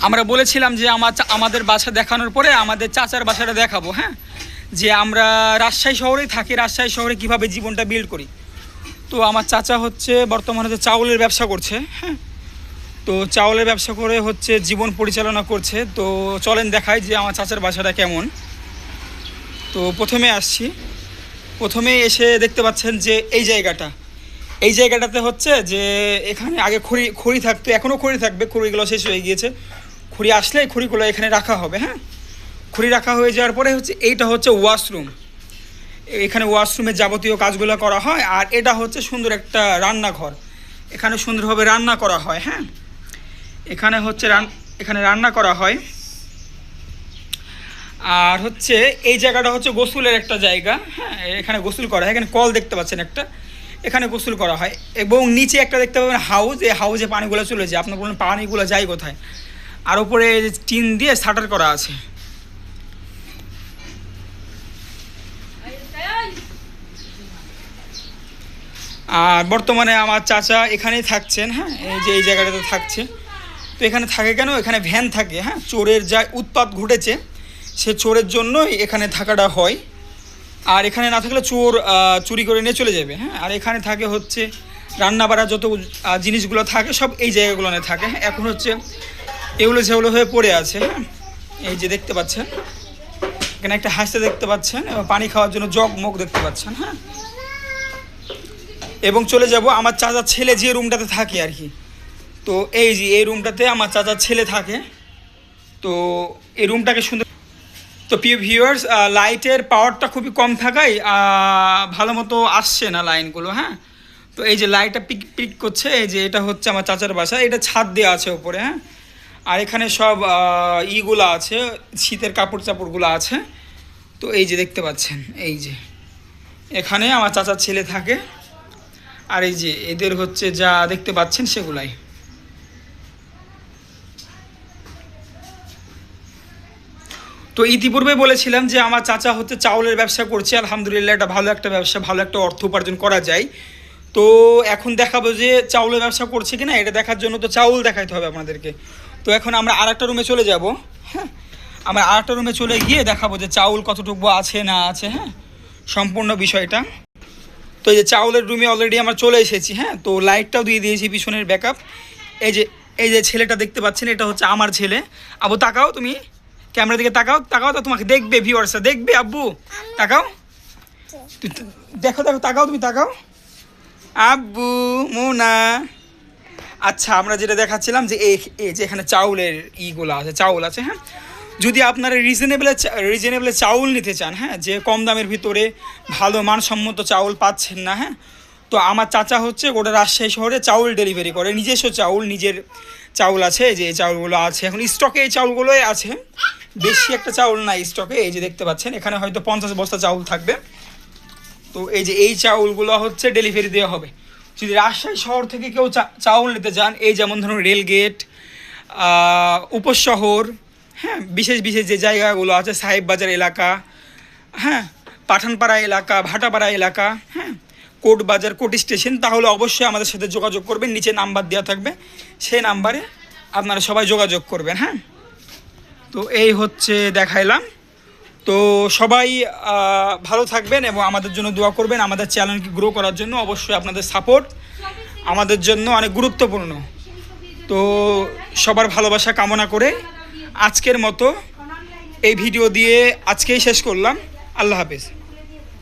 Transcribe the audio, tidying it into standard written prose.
আমরা বলেছিলাম যে আমাদের বাসা দেখানোর পরে আমাদের চাচার বাসাটা দেখাবো। হ্যাঁ, যে আমরা রাজশাহী শহরেই থাকি, রাজশাহী শহরে কিভাবে জীবনটা বিল্ড করি। তো আমার চাচা হচ্ছে বর্তমানে হচ্ছে চাউলের ব্যবসা করছে। হ্যাঁ, তো চাউলের ব্যবসা করে হচ্ছে জীবন পরিচালনা করছে। তো চলেন দেখাই যে আমার চাচার বাসাটা কেমন। তো প্রথমে আসছি, প্রথমে এসে দেখতে পাচ্ছেন যে এই জায়গাটাতে হচ্ছে যে এখানে আগে খড়ি থাকতো, এখনও খড়ি থাকবে, খড়িগুলো শেষ হয়ে গিয়েছে। খড়ি আসলে খড়িগুলো এখানে রাখা হবে। হ্যাঁ, খড়ি রাখা হয়ে যাওয়ার পরে হচ্ছে এইটা হচ্ছে ওয়াশরুম। এখানে ওয়াশরুমের যাবতীয় কাজগুলো করা হয়। আর এটা হচ্ছে সুন্দর একটা রান্নাঘর, এখানে সুন্দরভাবে রান্না করা হয়। হ্যাঁ, এখানে হচ্ছে এখানে রান্না করা হয়। আর হচ্ছে এই জায়গাটা হচ্ছে গোসলের একটা জায়গা। হ্যাঁ, এখানে গোসল করা হয়, এখানে কল দেখতে পাচ্ছেন একটা, এখানে গোসল করা হয়। এবং নিচে একটা দেখতে পাবেন হাউস, এই হাউসে পানিগুলো চলে যায়। আপনার বলেন পানিগুলো যায় কোথায়? আর উপরে টিন দিয়ে শাটার করা আছে। আর বর্তমানে আমার চাচা এখানেই থাকছেন। হ্যাঁ, এই যে এই জায়গাটাতে থাকছে। তো এখানে থাকে কেন? এখানে ভ্যান থাকে। হ্যাঁ, চোরের যা উৎপাত ঘটেছে সে চোরের জন্যই এখানে থাকাটা হয়। আর এখানে না থাকলে চোর চুরি করে নিয়ে চলে যাবে। হ্যাঁ, আর এখানে থাকে হচ্ছে রান্না বাড়া যত জিনিসগুলো থাকে সব এই জায়গাগুলো থাকে। হ্যাঁ, এখন হচ্ছে এগুলো যেগুলো হয়ে পড়ে আছে। হ্যাঁ, এই যে দেখতে পাচ্ছেন এখানে একটা হাঁসতে দেখতে পাচ্ছেন, এবং পানি খাওয়ার জন্য জগ মগ দেখতে পাচ্ছেন। হ্যাঁ, এবং চলে যাব আমার চাচার ছেলে যে রুমটাতে থাকে আর কি। তো এই যে এই রুমটাতে আমার চাচার ছেলে থাকে। তো এই রুমটাকে সুন্দর। তো প্রিয় ভিউয়ার্স, লাইটের পাওয়ারটা খুবই কম থাকায় ভালো মতো আসছে না লাইনগুলো। হ্যাঁ, তো এই যে লাইটটা পিক পিক করছে, এই যে এটা হচ্ছে আমার চাচার বাসা, এটা ছাদ দেওয়া আছে উপরে। হ্যাঁ, আর এখানে সব ইগুলো আছে, শীতের কাপড় চাপড়গুলো আছে। তো এই যে দেখতে পাচ্ছেন, এই যে এখানে আমার চাচার ছেলে থাকে। আর এই যে এদের হচ্ছে যা দেখতে পাচ্ছেন সেগুলাই। তো ইতিপূর্বে বলেছিলাম যে আমার চাচা হচ্ছে চাউলের ব্যবসা করছে। আলহামদুলিল্লাহ, এটা ভালো একটা ব্যবসা, ভালো একটা অর্থ উপার্জন করা যায়। তো এখন দেখাবো যে চাউলের ব্যবসা করছে কিনা, এটা দেখার জন্য তো চাউল দেখাইতে হবে আপনাদেরকে। তো এখন আমরা আরেকটা রুমে চলে যাব। হ্যাঁ, আমরা আরেকটা রুমে চলে গিয়ে দেখাবো যে চাউল কতটুকু আছে না আছে। হ্যাঁ, সম্পূর্ণ বিষয়টা। তো এই যে চাউলের রুমে অলরেডি আমরা চলে এসেছি। হ্যাঁ, তো লাইটটাও দিয়ে দিয়েছি পিছনের ব্যাকআপ। এই যে ছেলেটা দেখতে পাচ্ছেন, এটা হচ্ছে আমার ছেলে। আবু তাকাও, তুমি ক্যামেরা দিকে তাকাও, তাকাও তো তোমাকে দেখবে, ভিউয়ার্সরা দেখবে। আব্বু তাকাও, দেখো দেখো, তাকাও, তুমি তাকাও। আব্বু মোনা। আচ্ছা, আমরা যেটা দেখাচ্ছিলাম যে এই যে এখানে চাউলের ইগুলো আছে, চাউল আছে। হ্যাঁ, যদি আপনারা রিজনেবলে চাউল নিতে চান, হ্যাঁ, যে কম দামের ভিতরে ভালো মানসম্মত চাউল পাচ্ছেন না, হ্যাঁ, তো আমার চাচা হচ্ছে গোটা রাজশাহী শহরে চাউল ডেলিভারি করে। নিজস্ব চাউল, নিজের চাউল আছে, যে চাউলগুলো আছে এখন স্টকে, এই চাউলগুলোই আছে, বেশি একটা চাউল নাই স্টকে। এই যে দেখতে পাচ্ছেন এখানে হয়তো 50 বস্তা চাউল থাকবে। তো এই যে এই চাউলগুলো হচ্ছে ডেলিভারি দেওয়া হবে। যদি রাজশাহী শহর থেকে কেউ চাউল নিতে চান, এই যেমন ধরুন রেলগেট, উপশহর, হ্যাঁ, বিশেষ বিশেষ যে জায়গাগুলো আছে, সাহেব বাজার এলাকা, হ্যাঁ, পাঠানপাড়া এলাকা, ভাটাপাড়া এলাকা, হ্যাঁ, কোর্ট বাজার, কোর্ট স্টেশন, তাহলে অবশ্যই আমাদের সাথে যোগাযোগ করবেন। নিচে নাম্বার দেওয়া থাকবে, সেই নাম্বারে আপনারা সবাই যোগাযোগ করবেন। হ্যাঁ, তো এই হচ্ছে দেখাইলাম। তো সবাই ভালো থাকবেন এবং আমাদের জন্য দোয়া করবেন। আমাদের চ্যানেলকে গ্রো করার জন্য অবশ্যই আপনাদের সাপোর্ট আমাদের জন্য অনেক গুরুত্বপূর্ণ। তো সবার ভালোবাসা কামনা করে আজকের মতো এই ভিডিও দিয়ে আজকেই শেষ করলাম। আল্লাহ হাফেজ।